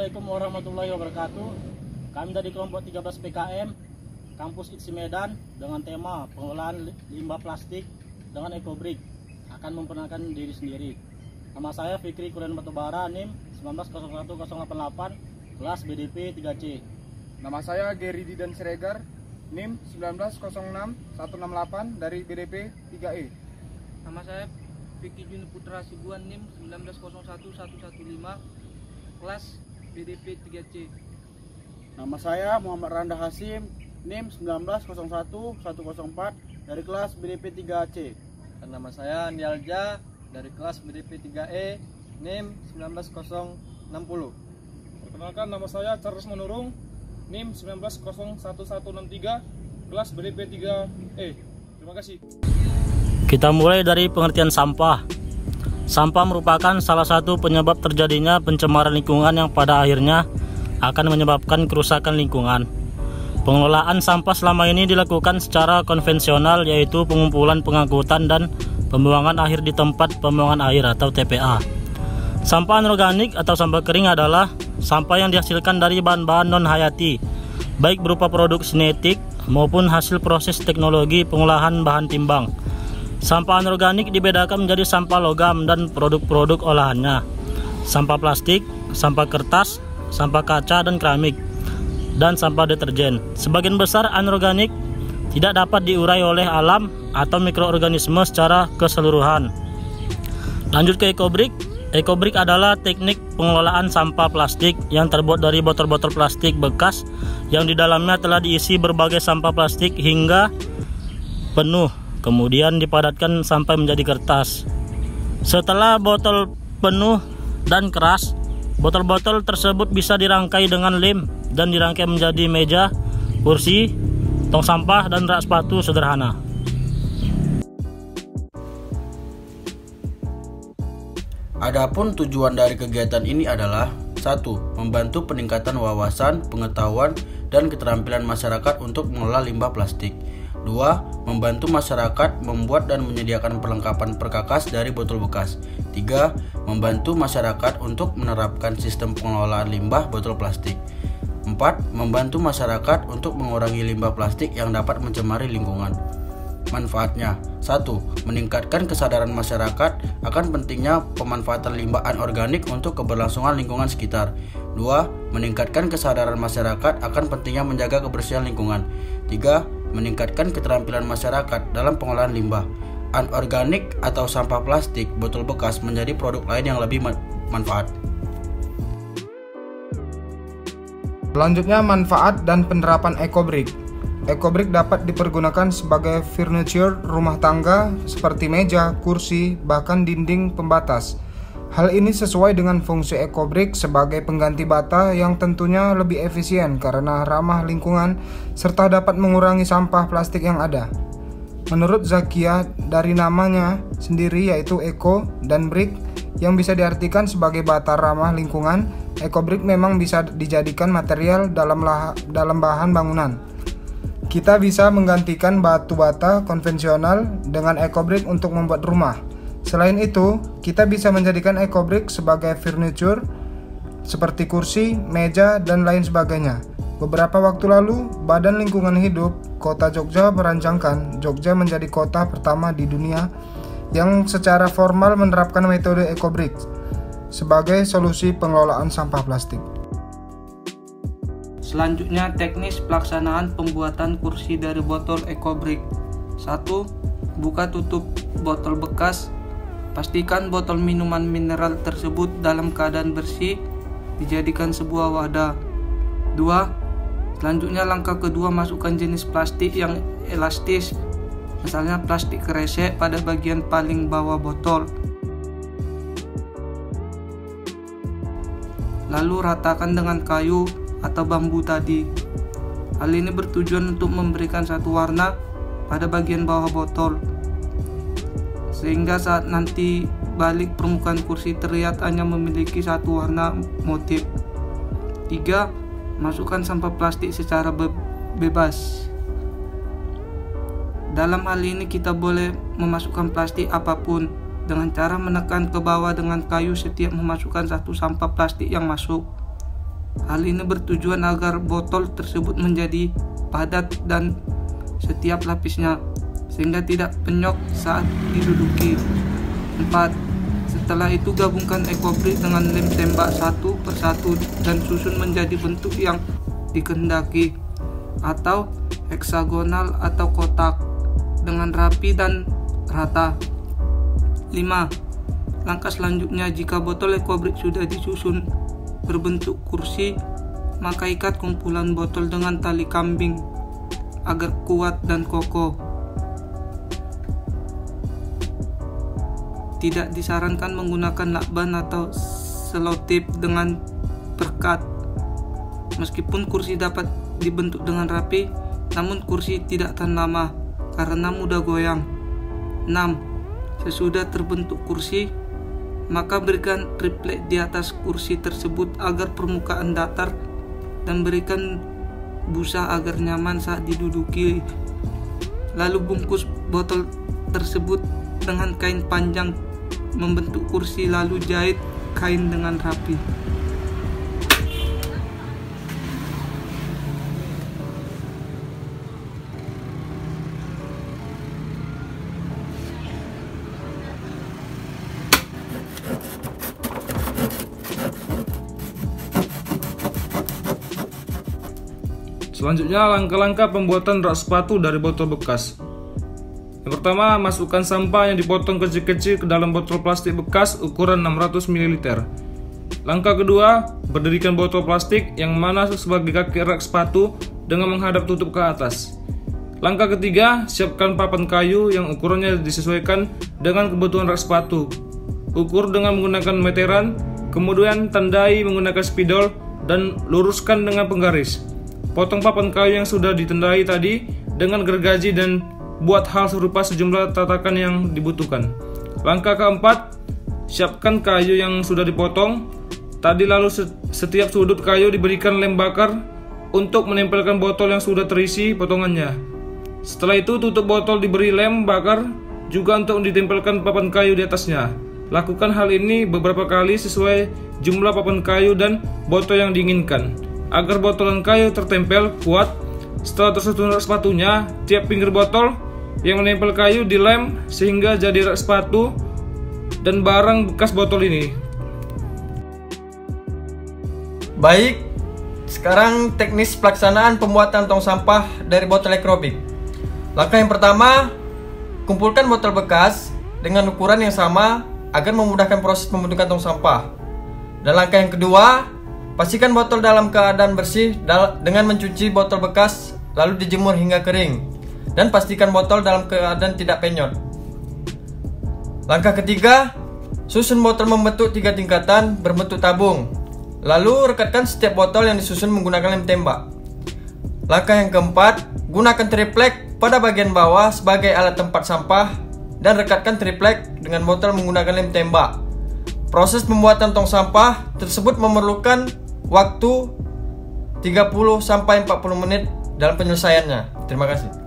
Assalamualaikum warahmatullahi wabarakatuh. Kami dari kelompok 13 PKM Kampus ITSI Medan dengan tema pengelolaan limbah plastik dengan EcoBrick akan memperkenalkan diri sendiri. Nama saya Fikri Kuren Batubara, NIM 1901088, kelas BDP 3C. Nama saya Geri Didan Siregar, NIM 1906168 dari BDP 3E. Nama saya Vicky Juni Putra Sibuan, NIM 1901115, kelas BDP 3C. Nama saya Muhammad Randa Hasim, NIM 1901104 dari kelas BDP 3C. Dan nama saya Andi Alja dari kelas BDP 3E, NIM 19060. Perkenalkan, nama saya Charles Menurung, NIM 1901163, kelas BDP 3E. Terima kasih. Kita mulai dari pengertian sampah. Sampah merupakan salah satu penyebab terjadinya pencemaran lingkungan yang pada akhirnya akan menyebabkan kerusakan lingkungan. Pengelolaan sampah selama ini dilakukan secara konvensional, yaitu pengumpulan, pengangkutan, dan pembuangan akhir di tempat pembuangan air atau TPA. Sampah anorganik atau sampah kering adalah sampah yang dihasilkan dari bahan-bahan non-hayati, baik berupa produk sinetik maupun hasil proses teknologi pengolahan bahan timbang. Sampah anorganik dibedakan menjadi sampah logam dan produk-produk olahannya, sampah plastik, sampah kertas, sampah kaca dan keramik, dan sampah deterjen. Sebagian besar anorganik tidak dapat diurai oleh alam atau mikroorganisme secara keseluruhan. Lanjut ke EcoBrick. EcoBrick adalah teknik pengelolaan sampah plastik yang terbuat dari botol-botol plastik bekas yang di dalamnya telah diisi berbagai sampah plastik hingga penuh, kemudian dipadatkan sampai menjadi kertas. Setelah botol penuh dan keras, botol-botol tersebut bisa dirangkai dengan lem dan dirangkai menjadi meja, kursi, tong sampah, dan rak sepatu sederhana. Adapun tujuan dari kegiatan ini adalah 1. Membantu peningkatan wawasan, pengetahuan, dan keterampilan masyarakat untuk mengelola limbah plastik. 2. Membantu masyarakat membuat dan menyediakan perlengkapan perkakas dari botol bekas. 3. Membantu masyarakat untuk menerapkan sistem pengelolaan limbah botol plastik. 4. Membantu masyarakat untuk mengurangi limbah plastik yang dapat mencemari lingkungan. Manfaatnya: 1. Meningkatkan kesadaran masyarakat akan pentingnya pemanfaatan limbah anorganik untuk keberlangsungan lingkungan sekitar. 2. Meningkatkan kesadaran masyarakat akan pentingnya menjaga kebersihan lingkungan. 3. Meningkatkan keterampilan masyarakat dalam pengolahan limbah anorganik atau sampah plastik botol bekas menjadi produk lain yang lebih manfaat. Selanjutnya, manfaat dan penerapan EcoBrick. EcoBrick dapat dipergunakan sebagai furniture rumah tangga seperti meja, kursi, bahkan dinding pembatas. Hal ini sesuai dengan fungsi EcoBrick sebagai pengganti bata yang tentunya lebih efisien karena ramah lingkungan serta dapat mengurangi sampah plastik yang ada. Menurut Zakia, dari namanya sendiri yaitu Eco dan Brick yang bisa diartikan sebagai bata ramah lingkungan, EcoBrick memang bisa dijadikan material dalam bahan bangunan. Kita bisa menggantikan batu bata konvensional dengan EcoBrick untuk membuat rumah. Selain itu, kita bisa menjadikan EcoBrick sebagai furniture seperti kursi, meja, dan lain sebagainya. Beberapa waktu lalu, Badan Lingkungan Hidup Kota Jogja merancangkan Jogja menjadi kota pertama di dunia yang secara formal menerapkan metode EcoBrick sebagai solusi pengelolaan sampah plastik. Selanjutnya, teknis pelaksanaan pembuatan kursi dari botol EcoBrick. 1. Buka tutup botol bekas. Pastikan botol minuman mineral tersebut dalam keadaan bersih, dijadikan sebuah wadah. 2. Selanjutnya, langkah kedua, masukkan jenis plastik yang elastis, misalnya plastik kresek pada bagian paling bawah botol. Lalu ratakan dengan kayu atau bambu tadi. Hal ini bertujuan untuk memberikan satu warna pada bagian bawah botol, sehingga saat nanti balik permukaan kursi terlihat hanya memiliki satu warna motif. 3. Masukkan sampah plastik secara bebas. Dalam hal ini kita boleh memasukkan plastik apapun dengan cara menekan ke bawah dengan kayu setiap memasukkan satu sampah plastik yang masuk. Hal ini bertujuan agar botol tersebut menjadi padat dan setiap lapisnya, sehingga tidak penyok saat diduduki. 4. Setelah itu gabungkan ekobrick dengan lem tembak satu persatu dan susun menjadi bentuk yang dikehendaki, atau heksagonal atau kotak, dengan rapi dan rata. 5. Langkah selanjutnya, jika botol ekobrick sudah disusun berbentuk kursi, maka ikat kumpulan botol dengan tali kambing agar kuat dan kokoh. Tidak disarankan menggunakan lakban atau selotip dengan perkat. Meskipun kursi dapat dibentuk dengan rapi, namun kursi tidak tahan lama karena mudah goyang. 6. Sesudah terbentuk kursi, maka berikan triplek di atas kursi tersebut agar permukaan datar dan berikan busa agar nyaman saat diduduki. Lalu bungkus botol tersebut dengan kain panjang membentuk kursi, lalu jahit kain dengan rapi. Selanjutnya, langkah-langkah pembuatan rak sepatu dari botol bekas. Yang pertama, masukkan sampah yang dipotong kecil-kecil ke dalam botol plastik bekas ukuran 600 ml. Langkah kedua, berdirikan botol plastik yang mana sebagai kaki rak sepatu dengan menghadap tutup ke atas. Langkah ketiga, siapkan papan kayu yang ukurannya disesuaikan dengan kebutuhan rak sepatu. Ukur dengan menggunakan meteran, kemudian tandai menggunakan spidol dan luruskan dengan penggaris. Potong papan kayu yang sudah ditandai tadi dengan gergaji dan buat hal serupa sejumlah tatakan yang dibutuhkan. Langkah keempat, siapkan kayu yang sudah dipotong tadi, lalu setiap sudut kayu diberikan lem bakar untuk menempelkan botol yang sudah terisi potongannya. Setelah itu tutup botol diberi lem bakar juga untuk ditempelkan papan kayu di atasnya. Lakukan hal ini beberapa kali sesuai jumlah papan kayu dan botol yang diinginkan agar botolan kayu tertempel kuat. Setelah tersusun rak sepatunya, tiap pinggir botol yang menempel kayu dilem sehingga jadi rak sepatu dan barang bekas botol ini. Baik, sekarang teknis pelaksanaan pembuatan tong sampah dari botol ekobrick. Langkah yang pertama, kumpulkan botol bekas dengan ukuran yang sama agar memudahkan proses pembentukan tong sampah. Dan langkah yang kedua, pastikan botol dalam keadaan bersih dengan mencuci botol bekas lalu dijemur hingga kering, dan pastikan botol dalam keadaan tidak penyot. Langkah ketiga, susun botol membentuk 3 tingkatan berbentuk tabung, lalu rekatkan setiap botol yang disusun menggunakan lem tembak. Langkah yang keempat, gunakan triplek pada bagian bawah sebagai alat tempat sampah dan rekatkan triplek dengan botol menggunakan lem tembak. Proses pembuatan tong sampah tersebut memerlukan waktu 30-40 menit dalam penyelesaiannya. Terima kasih.